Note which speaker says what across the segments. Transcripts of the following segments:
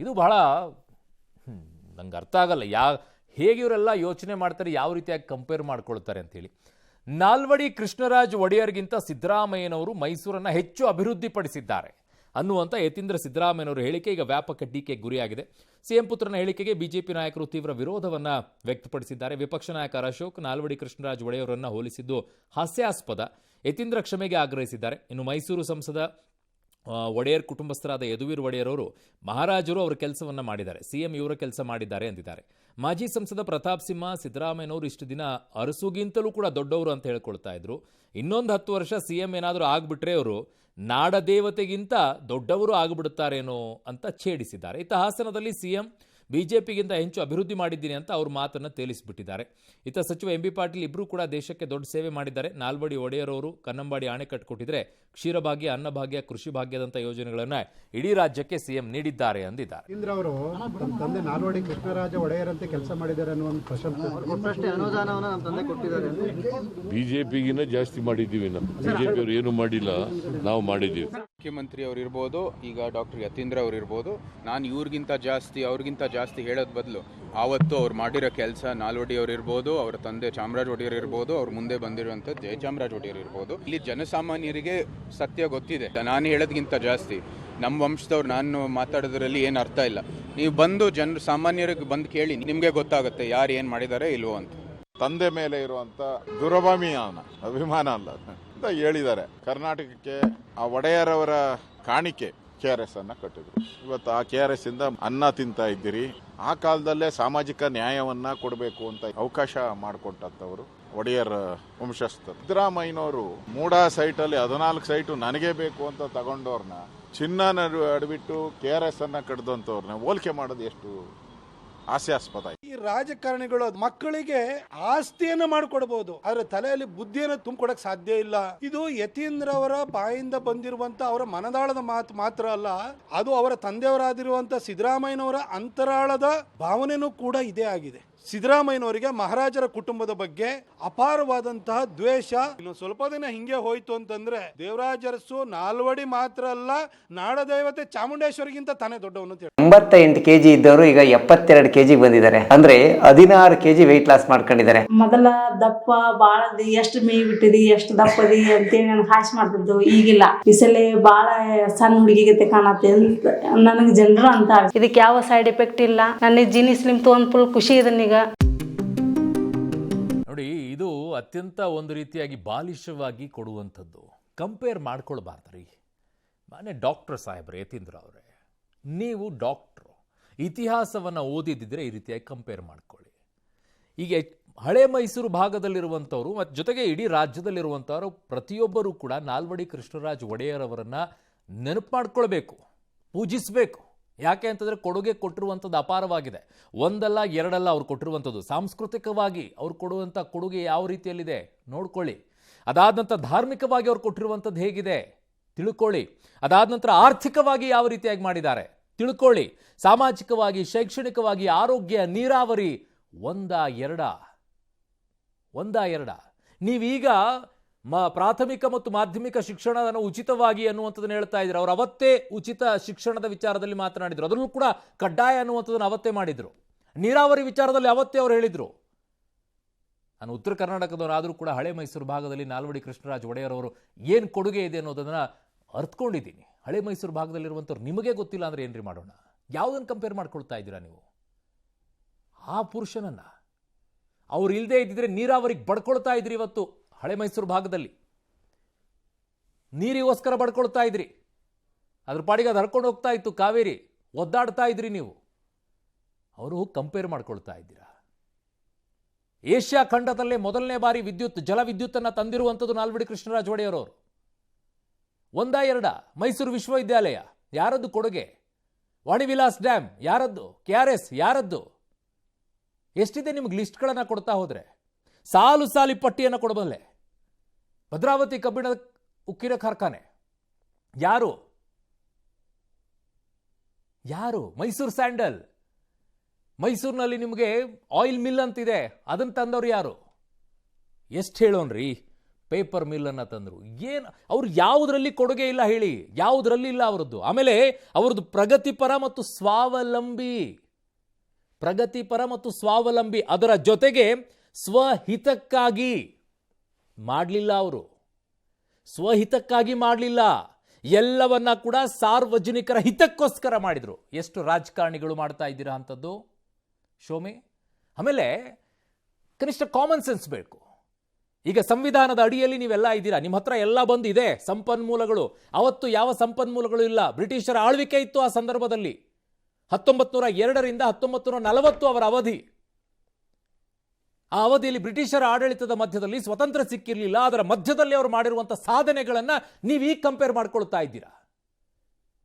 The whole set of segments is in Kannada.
Speaker 1: ಇದು ಬಹಳ ನಂಗೆ ಅರ್ಥ ಆಗಲ್ಲ. ಹೇಗೆ ಇವರೆಲ್ಲ ಯೋಚನೆ ಮಾಡ್ತಾರೆ, ಯಾವ ರೀತಿಯಾಗಿ ಕಂಪೇರ್ ಮಾಡ್ಕೊಳ್ತಾರೆ ಅಂತೇಳಿ. ನಾಲ್ವಡಿ ಕೃಷ್ಣರಾಜ ಒಡೆಯರ್ಗಿಂತ ಸಿದ್ದರಾಮಯ್ಯನವರು ಮೈಸೂರನ್ನು ಹೆಚ್ಚು ಅಭಿವೃದ್ಧಿಪಡಿಸಿದ್ದಾರೆ ಅನ್ನುವಂಥ ಯತೀಂದ್ರ ಸಿದ್ದರಾಮಯ್ಯನವರ ಹೇಳಿಕೆ ಈಗ ವ್ಯಾಪಕ ಟೀಕೆಗೆ ಗುರಿಯಾಗಿದೆ. ಸಿಎಂ ಪುತ್ರನ ಹೇಳಿಕೆಗೆ ಬಿಜೆಪಿ ನಾಯಕರು ತೀವ್ರ ವಿರೋಧವನ್ನು ವ್ಯಕ್ತಪಡಿಸಿದ್ದಾರೆ. ವಿಪಕ್ಷ ನಾಯಕ ಅಶೋಕ್ ನಾಲ್ವಡಿ ಕೃಷ್ಣರಾಜ ಒಡೆಯವರನ್ನು ಹೋಲಿಸಿದ್ದು ಹಾಸ್ಯಾಸ್ಪದ. ಯತೀಂದ್ರ ಕ್ಷಮೆಗೆ ಆಗ್ರಹಿಸಿದ್ದಾರೆ. ಇನ್ನು ಮೈಸೂರು ಸಂಸದ ಒಡೆಯರ್ ಕುಟುಂಬಸ್ಥರಾದ ಯದುವೀರ್ ಒಡೆಯರ್ ಅವರು ಮಹಾರಾಜರು ಅವರ ಕೆಲಸವನ್ನು ಮಾಡಿದ್ದಾರೆ, ಸಿಎಂ ಇವರ ಕೆಲಸ ಮಾಡಿದ್ದಾರೆ ಎಂದಿದ್ದಾರೆ. ಮಾಜಿ ಸಂಸದ ಪ್ರತಾಪ್ ಸಿಂಹ ಸಿದ್ದರಾಮಯ್ಯನವರು ಇಷ್ಟು ದಿನ ಅರಸುಗಿಂತಲೂ ಕೂಡ ದೊಡ್ಡವರು ಅಂತ ಹೇಳ್ಕೊಳ್ತಾ ಇದ್ರು. ಇನ್ನೊಂದು 10 ವರ್ಷ ಸಿಎಂ ಏನಾದರೂ ಆಗ್ಬಿಟ್ರೆ ಅವರು ನಾಡದೇವತೆಗಿಂತ ದೊಡ್ಡವರು ಆಗಿಬಿಡುತ್ತಾರೇನೋ ಅಂತ ಛೇಡಿಸಿದ್ದಾರೆ. ಇತ್ತ ಹಾಸನದಲ್ಲಿ ಸಿಎಂ ಬಿಜೆಪಿಗಿಂತ ಹೆಚ್ಚು ಅಭಿವೃದ್ಧಿ ಮಾಡಿದ್ದೀನಿ ಅಂತ ಅವ್ರ ಮಾತನ್ನು ತೇಲಿಸಿಬಿಟ್ಟಿದ್ದಾರೆ. ಇತ್ತ ಸಚಿವ ಎಂ ಬಿ ಪಾಟೀಲ್ ಇಬ್ಬರೂ ಕೂಡ ದೇಶಕ್ಕೆ ದೊಡ್ಡ ಸೇವೆ ಮಾಡಿದ್ದಾರೆ. ನಾಲ್ವಡಿ ಒಡೆಯರವರು ಕನ್ನಂಬಾಡಿ ಅಣೆಕಟ್ಟು ಕೊಟ್ಟಿದ್ರೆ ಕ್ಷೀರಭಾಗ್ಯ, ಅನ್ನಭಾಗ್ಯ, ಕೃಷಿ ಭಾಗ್ಯದಂಥ ಯೋಜನೆಗಳನ್ನು ಇಡೀ ರಾಜ್ಯಕ್ಕೆ ಸಿಎಂ ನೀಡಿದ್ದಾರೆ ಅಂದಿದ್ದಾರೆ.
Speaker 2: ಯತೀಂದ್ರ ಅವರು ತಮ್ಮ ತಂದೆ ನಾಲ್ವಡಿ ಕೃಷ್ಣರಾಜ ಒಡೆಯರಂತೆ ಕೆಲಸ ಮಾಡಿದ್ದಾರೆ ಅನ್ನೋ ಒಂದು ಪ್ರಶ್ನೆ ಅನುದಾನವನ್ನು ನಮ್ಮ ತಂದೆ ಕೊಟ್ಟಿದ್ದಾರೆ.
Speaker 3: ಬಿಜೆಪಿಗಿನ್ನ ಜಾಸ್ತಿ ಮಾಡಿದ್ದೀವಿ ನಾವು, ಬಿಜೆಪಿಯವರು ಏನು ಮಾಡಿಲ್ಲ, ನಾವು ಮಾಡಿದ್ದೀವಿ.
Speaker 4: ಮುಖ್ಯಮಂತ್ರಿ ಅವರು ಇರ್ಬೋದು, ಈಗ ಡಾಕ್ಟರ್ ಯತೀಂದ್ರ ಅವರು ಇರ್ಬೋದು, ನಾನು ಇವ್ರಿಗಿಂತ ಜಾಸ್ತಿ ಅವ್ರಿಗಿಂತ ಜಾಸ್ತಿ ಹೇಳೋದ್ ಬದಲು ಆವತ್ತು ಅವ್ರು ಮಾಡಿರೋ ಕೆಲಸ, ನಾಲ್ವಡಿ ಅವ್ರು ಇರ್ಬೋದು, ಅವರ ತಂದೆ ಚಾಮರಾಜ ಒಡೆಯರ್ ಇರ್ಬೋದು, ಅವ್ರು ಮುಂದೆ ಬಂದಿರುವಂಥ ಜಯಚಾಮರಾಜ ಒಡೆಯರ್ ಇರ್ಬೋದು. ಇಲ್ಲಿ ಜನಸಾಮಾನ್ಯರಿಗೆ ಸತ್ಯ ಗೊತ್ತಿದೆ. ನಾನು ಹೇಳೋದ್ಗಿಂತ ಜಾಸ್ತಿ ನಮ್ಮ ವಂಶದವ್ರು ನಾನು ಮಾತಾಡೋದ್ರಲ್ಲಿ ಏನು ಅರ್ಥ ಇಲ್ಲ. ನೀವು ಬಂದು ಸಾಮಾನ್ಯರಿಗೆ ಬಂದು ಕೇಳಿ, ನಿಮಗೆ ಗೊತ್ತಾಗುತ್ತೆ ಯಾರು ಏನು ಮಾಡಿದ್ದಾರೆ ಇಲ್ವೋ ಅಂತ.
Speaker 5: ತಂದೆ ಮೇಲೆ ಇರುವಂತ ದುರಭಿಮಾನ, ಅಭಿಮಾನ ಅಲ್ಲ ಅಂತ ಹೇಳಿದ್ದಾರೆ. ಕರ್ನಾಟಕಕ್ಕೆ ಆ ಒಡೆಯರವರ ಕಾಣಿಕೆ KRS ಅನ್ನ ಕಟ್ಟಿದ್ರು. ಇವತ್ತು ಆ KRS ಇಂದ ಅನ್ನ ತಿಂತಾ ಇದ್ದೀರಿ. ಆ ಕಾಲದಲ್ಲೇ ಸಾಮಾಜಿಕ ನ್ಯಾಯವನ್ನ ಕೊಡಬೇಕು ಅಂತ ಅವಕಾಶ ಮಾಡಿಕೊಟ್ಟಂತವರು ಒಡೆಯರ್ ವಂಶಸ್ಥರು. ಸಿದ್ದರಾಮಯ್ಯನವರು ಮೂಡಾ ಸೈಟ್ ಅಲ್ಲಿ 14 ಸೈಟು ನನಗೆ ಬೇಕು ಅಂತ ತಗೊಂಡವ್ರನ್ನ, ಚಿನ್ನ ಅಡ್ಬಿಟ್ಟು KRS ಅನ್ನ ಕಡ್ದಂತವ್ರನ್ನ ಹೋಲಿಕೆ ಮಾಡೋದು ಎಷ್ಟು ಹಾಸ್ಯಾಸ್ಪದ.
Speaker 2: ಈ ರಾಜಕಾರಣಿಗಳು ಮಕ್ಕಳಿಗೆ ಆಸ್ತಿಯನ್ನ ಮಾಡಿಕೊಡಬಹುದು, ಆದ್ರೆ ತಲೆಯಲ್ಲಿ ಬುದ್ಧಿಯನ್ನು ತುಂಬಿಕೊಡಕ್ ಸಾಧ್ಯ ಇಲ್ಲ. ಇದು ಯತೀಂದ್ರ ಅವರ ಬಾಯಿಂದ ಬಂದಿರುವಂತ ಅವರ ಮನದಾಳದ ಮಾತು ಮಾತ್ರ ಅಲ್ಲ, ಅದು ಅವರ ತಂದೆಯವರಾದಿರುವಂತ ಸಿದ್ದರಾಮಯ್ಯನವರ ಅಂತರಾಳದ ಭಾವನೆನೂ ಕೂಡ ಇದೇ ಆಗಿದೆ. ಸಿದ್ದರಾಮಯ್ಯನವರಿಗೆ ಮಹಾರಾಜರ ಕುಟುಂಬದ ಬಗ್ಗೆ ಅಪಾರವಾದಂತಹ ದ್ವೇಷ. ಇನ್ನು ಸ್ವಲ್ಪ ದಿನ ಹಿಂಗೆ ಹೋಯ್ತು ಅಂತಂದ್ರೆ ದೇವರಾಜ ಅರಸು ನಾಲ್ವಡಿ ಮಾತ್ರ ಅಲ್ಲ, ನಾಡದೇವತೆ ಚಾಮುಂಡೇಶ್ವರಿಗಿಂತ ತಾನೇ ದೊಡ್ಡವನು ಅಂತ ಹೇಳಿ
Speaker 6: 88 kg ಇದ್ದವರು ಈಗ 72 kg ಬಂದಿದ್ದಾರೆ. ಅಂದ್ರೆ 16 kg ವೆಯ್ಟ್ ಲಾಸ್ ಮಾಡ್ಕೊಂಡಿದ್ದಾರೆ.
Speaker 7: ಮೊದಲ ದಪ್ಪ ಬಾಳದಿ, ಎಷ್ಟು ಮೇಯ್ ಬಿಟ್ಟಿದಿ, ಎಷ್ಟು ದಪ್ಪದಿ ಅಂತೇಳಿ ನನ್ಗೆ ಹಾಸ್ ಮಾಡ್ತಿದ್ದು. ಈಗಿಲ್ಲ, ಈ ಸಲ ಬಾಳ ಸಣ್ಣ ಹುಡುಗಿಗೆ ಕಾಣತ್ತೆ ನನಗೆ ಜನರು ಅಂತ. ಇದಕ್ಕೆ ಯಾವ ಸೈಡ್ ಎಫೆಕ್ಟ್ ಇಲ್ಲ. ನನ್ನ ಜೀನಿ ಸ್ಲಿಮ್ ತೊಗೊಂಡ್ ಫುಲ್ ಖುಷಿ ಇದೆ.
Speaker 1: ನೋಡಿ, ಇದು ಅತ್ಯಂತ ಒಂದು ರೀತಿಯಾಗಿ ಬಾಲಿಶವಾಗಿ ಕೊಡುವಂಥದ್ದು. ಕಂಪೇರ್ ಮಾಡ್ಕೊಳ್ಬಾರ್ದ್ರಿ. ಮಾನ್ಯ ಡಾಕ್ಟರ್ ಸಾಹೇಬ್ರೆ, ಯತೀಂದ್ರ ಅವರೇ, ನೀವು ಡಾಕ್ಟ್ರು, ಇತಿಹಾಸವನ್ನು ಓದಿದ್ದಿದ್ರೆ ಈ ರೀತಿಯಾಗಿ ಕಂಪೇರ್ ಮಾಡ್ಕೊಳ್ಳಿ. ಈಗ ಹಳೆ ಮೈಸೂರು ಭಾಗದಲ್ಲಿರುವಂಥವ್ರು ಮತ್ತು ಜೊತೆಗೆ ಇಡೀ ರಾಜ್ಯದಲ್ಲಿರುವಂಥವರು ಪ್ರತಿಯೊಬ್ಬರೂ ಕೂಡ ನಾಲ್ವಡಿ ಕೃಷ್ಣರಾಜ ಒಡೆಯರ್ ಅವರನ್ನು ನೆನಪು ಮಾಡ್ಕೊಳ್ಬೇಕು, ಪೂಜಿಸಬೇಕು. ಯಾಕೆ ಅಂತಂದರೆ ಕೊಡುಗೆ ಕೊಟ್ಟಿರುವಂಥದ್ದು ಅಪಾರವಾಗಿದೆ. ಒಂದಲ್ಲ ಎರಡಲ್ಲ ಅವ್ರು ಕೊಟ್ಟಿರುವಂಥದ್ದು. ಸಾಂಸ್ಕೃತಿಕವಾಗಿ ಅವ್ರು ಕೊಡುವಂಥ ಕೊಡುಗೆ ಯಾವ ರೀತಿಯಲ್ಲಿದೆ ನೋಡ್ಕೊಳ್ಳಿ. ಅದಾದ ನಂತರ ಧಾರ್ಮಿಕವಾಗಿ ಅವ್ರು ಕೊಟ್ಟಿರುವಂಥದ್ದು ಹೇಗಿದೆ ತಿಳ್ಕೊಳ್ಳಿ. ಅದಾದ ನಂತರ ಆರ್ಥಿಕವಾಗಿ ಯಾವ ರೀತಿಯಾಗಿ ಮಾಡಿದ್ದಾರೆ ತಿಳ್ಕೊಳ್ಳಿ. ಸಾಮಾಜಿಕವಾಗಿ, ಶೈಕ್ಷಣಿಕವಾಗಿ, ಆರೋಗ್ಯ, ನೀರಾವರಿ, ಒಂದಾ ಎರಡ ನೀವೀಗ ಪ್ರಾಥಮಿಕ ಮತ್ತು ಮಾಧ್ಯಮಿಕ ಶಿಕ್ಷಣವನ್ನು ಉಚಿತವಾಗಿ ಅನ್ನುವಂಥದ್ದನ್ನು ಹೇಳ್ತಾ ಇದ್ರು. ಅವರು ಅವತ್ತೇ ಉಚಿತ ಶಿಕ್ಷಣದ ವಿಚಾರದಲ್ಲಿ ಮಾತನಾಡಿದರು. ಅದರಲ್ಲೂ ಕೂಡ ಕಡ್ಡಾಯ ಅನ್ನುವಂಥದ್ದನ್ನು ಅವತ್ತೇ ಮಾಡಿದರು. ನೀರಾವರಿ ವಿಚಾರದಲ್ಲಿ ಅವತ್ತೇ ಅವರು ಹೇಳಿದರು. ನಾನು ಉತ್ತರ ಕರ್ನಾಟಕದವರಾದರೂ ಕೂಡ ಹಳೆ ಮೈಸೂರು ಭಾಗದಲ್ಲಿ ನಾಲ್ವಡಿ ಕೃಷ್ಣರಾಜ ಒಡೆಯರ್ ಅವರು ಏನು ಕೊಡುಗೆ ಇದೆ ಅನ್ನೋದನ್ನು ಅರ್ಥಕೊಂಡಿದ್ದೀನಿ. ಹಳೆ ಮೈಸೂರು ಭಾಗದಲ್ಲಿರುವಂಥವ್ರು ನಿಮಗೆ ಗೊತ್ತಿಲ್ಲ ಅಂದರೆ ಏನ್ರಿ ಮಾಡೋಣ? ಯಾವುದನ್ನು ಕಂಪೇರ್ ಮಾಡ್ಕೊಳ್ತಾ ಇದ್ದೀರಾ ನೀವು? ಆ ಪುರುಷನನ್ನು ಅವ್ರು ಇಲ್ಲದೆ ಇದ್ದಿದ್ರೆ ನೀರಾವರಿಗೆ ಬಡ್ಕೊಳ್ತಾ ಇದ್ರಿ. ಇವತ್ತು ಹಳೆ ಮೈಸೂರು ಭಾಗದಲ್ಲಿ ನೀರಿಗೋಸ್ಕರ ಬಡ್ಕೊಳ್ತಾ ಇದ್ರಿ. ಅದ್ರ ಪಾಡಿಗೆ ಅದು ಹರ್ಕೊಂಡು ಹೋಗ್ತಾ ಇತ್ತು ಕಾವೇರಿ, ಒದ್ದಾಡ್ತಾ ಇದ್ರಿ ನೀವು. ಅವರು ಕಂಪೇರ್ ಮಾಡ್ಕೊಳ್ತಾ ಇದ್ದೀರಾ. ಏಷ್ಯಾ ಖಂಡದಲ್ಲೇ ಮೊದಲನೇ ಬಾರಿ ಜಲವಿದ್ಯುತ್ತನ್ನು ತಂದಿರುವಂಥದ್ದು ನಾಲ್ವಡಿ ಕೃಷ್ಣರಾಜ ಒಡೆಯರ್ ಅವರು. ಒಂದಾ ಎರಡ? ಮೈಸೂರು ವಿಶ್ವವಿದ್ಯಾಲಯ ಯಾರದ್ದು ಕೊಡುಗೆ? ವಾಣಿವಿಲಾಸ್ ಡ್ಯಾಮ್ ಯಾರದ್ದು? KRS ಯಾರದ್ದು? ಎಷ್ಟಿದೆ ನಿಮ್ಗೆ ಲಿಸ್ಟ್ಗಳನ್ನು ಕೊಡ್ತಾ ಹೋದ್ರೆ ಸಾಲು ಸಾಲಿ ಪಟ್ಟಿಯನ್ನು ಕೊಡಬಲ್ಲೆ. ಭದ್ರಾವತಿ ಕಬ್ಬಿಣದ ಉಕ್ಕಿನ ಕಾರ್ಖಾನೆ ಯಾರು? ಮೈಸೂರು ಸ್ಯಾಂಡಲ್, ಮೈಸೂರಿನಲ್ಲಿ ನಿಮಗೆ ಆಯಿಲ್ ಮಿಲ್ ಅಂತಿದೆ, ಅದನ್ನು ತಂದವರು ಯಾರು? ಎಷ್ಟು ಹೇಳೋನ್ರಿ? ಪೇಪರ್ ಮಿಲ್ಲನ್ನು ತಂದರು. ಏನು ಅವ್ರು ಯಾವುದರಲ್ಲಿ ಕೊಡುಗೆ ಇಲ್ಲ ಹೇಳಿ, ಯಾವುದರಲ್ಲಿ ಇಲ್ಲ ಅವರದ್ದು. ಆಮೇಲೆ ಅವ್ರದ್ದು ಪ್ರಗತಿಪರ ಮತ್ತು ಸ್ವಾವಲಂಬಿ, ಅದರ ಜೊತೆಗೆ ಸ್ವಹಿತಕ್ಕಾಗಿ ಮಾಡಲಿಲ್ಲ. ಅವರು ಸ್ವಹಿತಕ್ಕಾಗಿ ಮಾಡಲಿಲ್ಲ, ಎಲ್ಲವನ್ನ ಕೂಡ ಸಾರ್ವಜನಿಕರ ಹಿತಕ್ಕೋಸ್ಕರ ಮಾಡಿದರು. ಎಷ್ಟು ರಾಜಕಾರಣಿಗಳು ಮಾಡ್ತಾ ಇದ್ದೀರಾ ಅಂಥದ್ದು ಶೋಮೆ? ಆಮೇಲೆ ಕನಿಷ್ಠ ಕಾಮನ್ ಸೆನ್ಸ್ ಬೇಕು. ಈಗ ಸಂವಿಧಾನದ ಅಡಿಯಲ್ಲಿ ನೀವೆಲ್ಲ ಇದ್ದೀರಾ, ನಿಮ್ಮ ಹತ್ರ ಎಲ್ಲ ಬಂದಿದೆ ಸಂಪನ್ಮೂಲಗಳು. ಅವತ್ತು ಯಾವ ಸಂಪನ್ಮೂಲಗಳು ಇಲ್ಲ, ಬ್ರಿಟಿಷರ ಆಳ್ವಿಕೆ ಇತ್ತು ಆ ಸಂದರ್ಭದಲ್ಲಿ. 1902ರಿಂದ 1940 ಅವರ ಅವಧಿ. ಆ ಅವಧಿಯಲ್ಲಿ ಬ್ರಿಟಿಷರ ಆಡಳಿತದ ಮಧ್ಯದಲ್ಲಿ ಸ್ವತಂತ್ರ ಸಿಕ್ಕಿರಲಿಲ್ಲ. ಅದರ ಮಧ್ಯದಲ್ಲಿ ಅವರು ಮಾಡಿರುವಂಥ ಸಾಧನೆಗಳನ್ನು ನೀವು ಈಗ ಕಂಪೇರ್ ಮಾಡ್ಕೊಳ್ತಾ ಇದ್ದೀರಾ.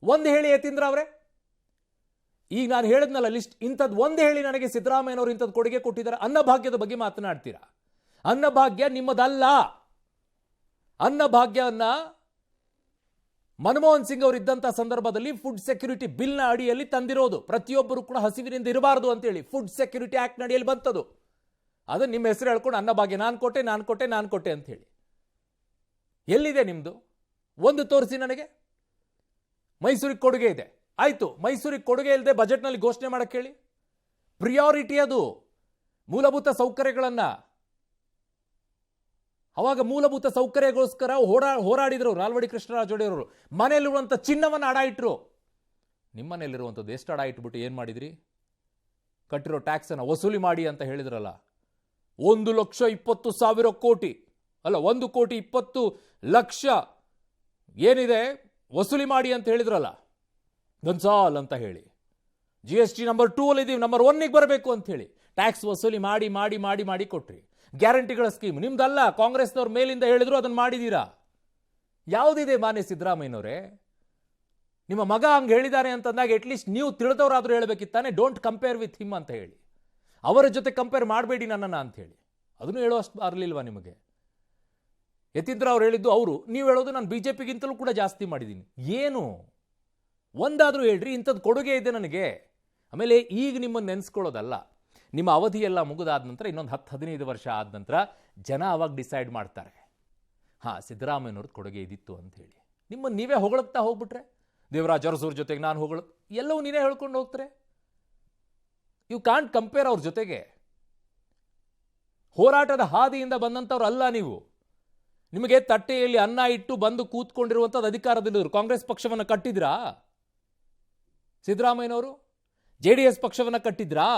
Speaker 1: ಒಂದು ಹೇಳಿ ಯತೀಂದ್ರ ಅವರೇ, ಈಗ ನಾನು ಹೇಳಿದ್ನಲ್ಲ ಲಿಸ್ಟ್, ಇಂಥದ್ದು ಒಂದು ಹೇಳಿ ನನಗೆ ಸಿದ್ದರಾಮಯ್ಯನವರು ಇಂಥದ್ದು ಕೊಡುಗೆ ಕೊಟ್ಟಿದ್ದಾರೆ. ಅನ್ನಭಾಗ್ಯದ ಬಗ್ಗೆ ಮಾತನಾಡ್ತೀರಾ. ಅನ್ನಭಾಗ್ಯ ನಿಮ್ಮದಲ್ಲ. ಅನ್ನಭಾಗ್ಯವನ್ನ ಮನಮೋಹನ್ ಸಿಂಗ್ ಅವರು ಇದ್ದಂಥ ಸಂದರ್ಭದಲ್ಲಿ ಫುಡ್ ಸೆಕ್ಯೂರಿಟಿ ಬಿಲ್ನ ಅಡಿಯಲ್ಲಿ ತಂದಿರೋದು. ಪ್ರತಿಯೊಬ್ಬರು ಕೂಡ ಹಸಿವಿನಿಂದ ಇರಬಾರದು ಅಂತೇಳಿ ಫುಡ್ ಸೆಕ್ಯೂರಿಟಿ ಆಕ್ಟ್ ಅಡಿಯಲ್ಲಿ ಬಂತದು. ಅದು ನಿಮ್ಮ ಹೆಸರು ಹೇಳ್ಕೊಂಡು ಅನ್ನಭಾಗ್ಯ ನಾನು ಕೊಟ್ಟೆ ಅಂತ ಹೇಳಿ. ಎಲ್ಲಿದೆ ನಿಮ್ಮದು? ಒಂದು ತೋರಿಸಿ ನನಗೆ. ಮೈಸೂರಿಗೆ ಕೊಡುಗೆ ಇದೆ, ಆಯಿತು. ಮೈಸೂರಿಗೆ ಕೊಡುಗೆ ಇಲ್ಲದೆ ಬಜೆಟ್ನಲ್ಲಿ ಘೋಷಣೆ ಮಾಡಕ್ಕೆ ಹೇಳಿ. ಪ್ರಿಯಾರಿಟಿ ಅದು ಮೂಲಭೂತ ಸೌಕರ್ಯಗಳನ್ನು. ಅವಾಗ ಮೂಲಭೂತ ಸೌಕರ್ಯಗೋಸ್ಕರ ಹೋರಾಡಿದ್ರು ನಾಲ್ವಡಿ ಕೃಷ್ಣರಾಜ ಒಡೆಯರವರು. ಮನೆಯಲ್ಲಿರುವಂಥ ಚಿನ್ನವನ್ನು ಅಡ ಇಟ್ಟರು. ನಿಮ್ಮ ಮನೆಯಲ್ಲಿರುವಂಥದ್ದು ಎಷ್ಟು ಅಡ ಇಟ್ಬಿಟ್ಟು ಏನು ಮಾಡಿದ್ರಿ? ಕಟ್ಟಿರೋ ಟ್ಯಾಕ್ಸನ್ನು ವಸೂಲಿ ಮಾಡಿ ಅಂತ ಹೇಳಿದ್ರಲ್ಲ. 1,20,000 ಕೋಟಿ ಅಲ್ಲ, 1,20,00,000 ಏನಿದೆ ವಸೂಲಿ ಮಾಡಿ ಅಂತ ಹೇಳಿದ್ರಲ್ಲ, ಗನ್ಸಾಲ್ ಅಂತ ಹೇಳಿ. GST ನಂಬರ್ 2 ಅಲ್ಲಿ ಇದೀವಿ, ನಂಬರ್ 1ಗೆ ಬರಬೇಕು ಅಂತ ಹೇಳಿ ಟ್ಯಾಕ್ಸ್ ವಸೂಲಿ ಮಾಡಿ ಮಾಡಿ ಮಾಡಿ ಮಾಡಿ ಕೊಟ್ರಿ. ಗ್ಯಾರಂಟಿಗಳ ಸ್ಕೀಮ್ ನಿಮ್ದಲ್ಲ, ಕಾಂಗ್ರೆಸ್ನವ್ರ ಮೇಲಿಂದ ಹೇಳಿದ್ರು, ಅದನ್ನು ಮಾಡಿದ್ದೀರಾ. ಯಾವುದಿದೆ ಮಾನ್ಯ ಸಿದ್ದರಾಮಯ್ಯನವರೇ? ನಿಮ್ಮ ಮಗ ಹಂಗೆ ಹೇಳಿದ್ದಾರೆ ಅಂತಂದಾಗ ಅಟ್ಲೀಸ್ಟ್ ನೀವು ತಿಳಿದವರಾದರೂ ಹೇಳಬೇಕಿತ್ತಾನೆ, ಡೋಂಟ್ ಕಂಪೇರ್ ವಿತ್ ಹಿಮ್ ಅಂತ ಹೇಳಿ. ಅವರ ಜೊತೆ ಕಂಪೇರ್ ಮಾಡಬೇಡಿ ನನ್ನನ್ನು ಅಂತ ಹೇಳಿ. ಅದನ್ನು ಹೇಳುವಷ್ಟು ಬರಲಿಲ್ವಾ ನಿಮಗೆ? ಯತೀಂದ್ರ ಅವ್ರು ಹೇಳಿದ್ದು ಅವರು, ನೀವು ಹೇಳೋದು ನಾನು BJPಗಿಂತಲೂ ಕೂಡ ಜಾಸ್ತಿ ಮಾಡಿದ್ದೀನಿ. ಏನು ಒಂದಾದರೂ ಹೇಳ್ರಿ, ಇಂಥದ್ದು ಕೊಡುಗೆ ಇದೆ ನನಗೆ. ಆಮೇಲೆ ಈಗ ನಿಮ್ಮನ್ನು ನೆನೆಸ್ಕೊಳ್ಳೋದಲ್ಲ, ನಿಮ್ಮ ಅವಧಿಯೆಲ್ಲ ಮುಗಿದಾದ ನಂತರ ಇನ್ನೊಂದು 10-15 ವರ್ಷ ಆದ ನಂತರ ಜನ ಅವಾಗ ಡಿಸೈಡ್ ಮಾಡ್ತಾರೆ, ಹಾಂ ಸಿದ್ದರಾಮಯ್ಯನವ್ರದ್ದು ಕೊಡುಗೆ ಇದಿತ್ತು ಅಂತ ಹೇಳಿ. ನಿಮ್ಮನ್ನು ನೀವೇ ಹೊಗಳುತ್ತಾ ಹೋಗ್ಬಿಟ್ರೆ, ದೇವರಾಜ್ ಅರಸೂರ್ ಜೊತೆಗೆ ನಾನು ಎಲ್ಲವೂ ನೀವೇ ಹೇಳ್ಕೊಂಡು ಹೋಗ್ತಾರೆ. ಯು ಕಾಂಟ್ ಕಂಪೇರ್ ಅವ್ರ ಜೊತೆಗೆ. ಹೋರಾಟದ ಹಾದಿಯಿಂದ ಬಂದಂಥವ್ರು ಅಲ್ಲ ನೀವು. ನಿಮಗೆ ತಟ್ಟೆಯಲ್ಲಿ ಅನ್ನ ಇಟ್ಟು ಬಂದು ಕೂತ್ಕೊಂಡಿರುವಂಥದ್ದು ಅಧಿಕಾರದಲ್ಲಿದ್ರು. ಕಾಂಗ್ರೆಸ್ ಪಕ್ಷವನ್ನು ಕಟ್ಟಿದ್ರಾ ಸಿದ್ದರಾಮಯ್ಯನವರು? JDS ಪಕ್ಷವನ್ನು ಕಟ್ಟಿದ್ರಾ?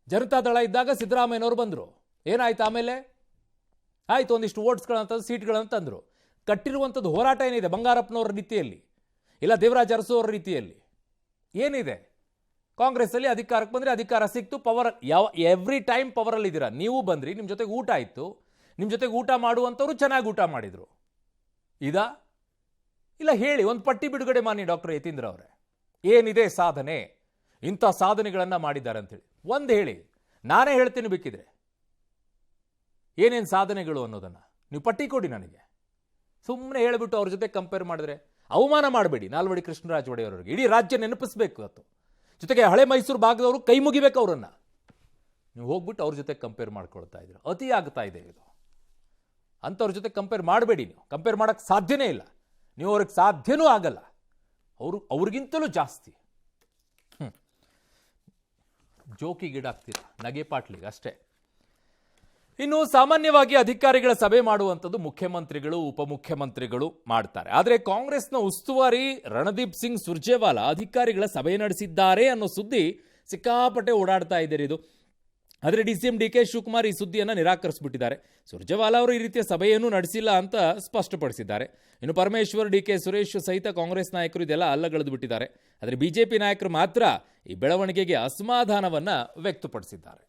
Speaker 1: ಜನತಾದಳ ಇದ್ದಾಗ ಸಿದ್ದರಾಮಯ್ಯನವರು ಬಂದರು, ಏನಾಯ್ತು ಆಮೇಲೆ? ಆಯ್ತು, ಒಂದಿಷ್ಟು ವೋಟ್ಸ್ಗಳಂತ ಸೀಟ್ಗಳನ್ನು ತಂದರು. ಕಟ್ಟಿರುವಂಥದ್ದು ಹೋರಾಟ ಏನಿದೆ? ಬಂಗಾರಪ್ಪನವ್ರ ರೀತಿಯಲ್ಲಿ, ಇಲ್ಲ ದೇವರಾಜ್ ಅರಸು ಅವರ ರೀತಿಯಲ್ಲಿ ಏನಿದೆ? ಕಾಂಗ್ರೆಸ್ಸಲ್ಲಿ ಅಧಿಕಾರಕ್ಕೆ ಬಂದರೆ ಅಧಿಕಾರ ಸಿಕ್ತು, ಪವರ್ ಎವ್ರಿ ಟೈಮ್ ಪವರಲ್ಲಿದ್ದೀರಾ. ನೀವು ಬಂದ್ರಿ, ನಿಮ್ಮ ಜೊತೆಗೆ ಊಟ ಆಯಿತು, ನಿಮ್ಮ ಜೊತೆಗೆ ಊಟ ಮಾಡುವಂಥವ್ರು ಚೆನ್ನಾಗಿ ಊಟ ಮಾಡಿದರು. ಇಲ್ಲ ಹೇಳಿ, ಒಂದು ಪಟ್ಟಿ ಬಿಡುಗಡೆ ಮಾಡಿ ಡಾಕ್ಟರ್ ಯತೀಂದ್ರ ಅವರೇ, ಏನಿದೆ ಸಾಧನೆ, ಇಂಥ ಸಾಧನೆಗಳನ್ನು ಮಾಡಿದ್ದಾರೆ ಅಂತೇಳಿ ಒಂದು ಹೇಳಿ. ನಾನೇ ಹೇಳ್ತೀನಿ ಬೇಕಿದ್ರೆ ಏನೇನು ಸಾಧನೆಗಳು ಅನ್ನೋದನ್ನು ನೀವು ಪಟ್ಟಿ ಕೊಡಿ ನನಗೆ. ಸುಮ್ಮನೆ ಹೇಳಿಬಿಟ್ಟು ಅವ್ರ ಜೊತೆ ಕಂಪೇರ್ ಮಾಡಿದ್ರೆ ಅವಮಾನ ಮಾಡಬೇಡಿ ನಾಲ್ವಡಿ ಕೃಷ್ಣರಾಜ ಒಡೆಯರವರಿಗೆ. ಇಡೀ ರಾಜ್ಯ ನೆನಪಿಸ್ಬೇಕು ಅದು. ಜೊತೆಗೆ ಹಳೆ ಮೈಸೂರು ಭಾಗದವರು ಕೈ ಮುಗಿಬೇಕು ಅವರನ್ನು. ನೀವು ಹೋಗ್ಬಿಟ್ಟು ಅವ್ರ ಜೊತೆ ಕಂಪೇರ್ ಮಾಡ್ಕೊಳ್ತಾ ಇದ್ದೀರ, ಅತಿ ಆಗ್ತಾ ಇದೆ ಇದು. ಅಂಥವ್ರ ಜೊತೆ ಕಂಪೇರ್ ಮಾಡಬೇಡಿ. ನೀವು ಕಂಪೇರ್ ಮಾಡೋಕ್ಕೆ ಸಾಧ್ಯನೇ ಇಲ್ಲ. ನೀವು ಅವ್ರಿಗೆ ಸಾಧ್ಯನೂ ಆಗಲ್ಲ. ಅವ್ರಿಗಿಂತಲೂ ಜಾಸ್ತಿ ಜೋಕಿಗೀಡಾಗ್ತೀರ, ನಗೆ ಪಾಟ್ಲಿಗೆ ಅಷ್ಟೇ. ಇನ್ನು ಸಾಮಾನ್ಯವಾಗಿ ಅಧಿಕಾರಿಗಳ ಸಭೆ ಮಾಡುವಂಥದ್ದು ಮುಖ್ಯಮಂತ್ರಿಗಳು, ಉಪಮುಖ್ಯಮಂತ್ರಿಗಳು ಮಾಡ್ತಾರೆ. ಆದರೆ ಕಾಂಗ್ರೆಸ್ನ ಉಸ್ತುವಾರಿ ರಣದೀಪ್ ಸಿಂಗ್ ಸುರ್ಜೇವಾಲಾ ಅಧಿಕಾರಿಗಳ ಸಭೆ ನಡೆಸಿದ್ದಾರೆ ಅನ್ನೋ ಸುದ್ದಿ ಸಿಕ್ಕಾಪಟ್ಟೆ ಓಡಾಡ್ತಾ ಇದ್ದಾರೆ ಇದು. ಆದರೆ DCM DK ಶಿವಕುಮಾರ್ ಈ ಸುದ್ದಿಯನ್ನು ನಿರಾಕರಿಸಿಬಿಟ್ಟಿದ್ದಾರೆ. ಸುರ್ಜೇವಾಲಾ ಅವರು ಈ ರೀತಿಯ ಸಭೆಯನ್ನು ನಡೆಸಿಲ್ಲ ಅಂತ ಸ್ಪಷ್ಟಪಡಿಸಿದ್ದಾರೆ. ಇನ್ನು ಪರಮೇಶ್ವರ್, DK ಸುರೇಶ್ ಸಹಿತ ಕಾಂಗ್ರೆಸ್ ನಾಯಕರು ಇದೆಲ್ಲ ಅಲ್ಲಗಳೆದು ಬಿಟ್ಟಿದ್ದಾರೆ. ಆದರೆ BJP ನಾಯಕರು ಮಾತ್ರ ಈ ಬೆಳವಣಿಗೆಗೆ ಅಸಮಾಧಾನವನ್ನು ವ್ಯಕ್ತಪಡಿಸಿದ್ದಾರೆ.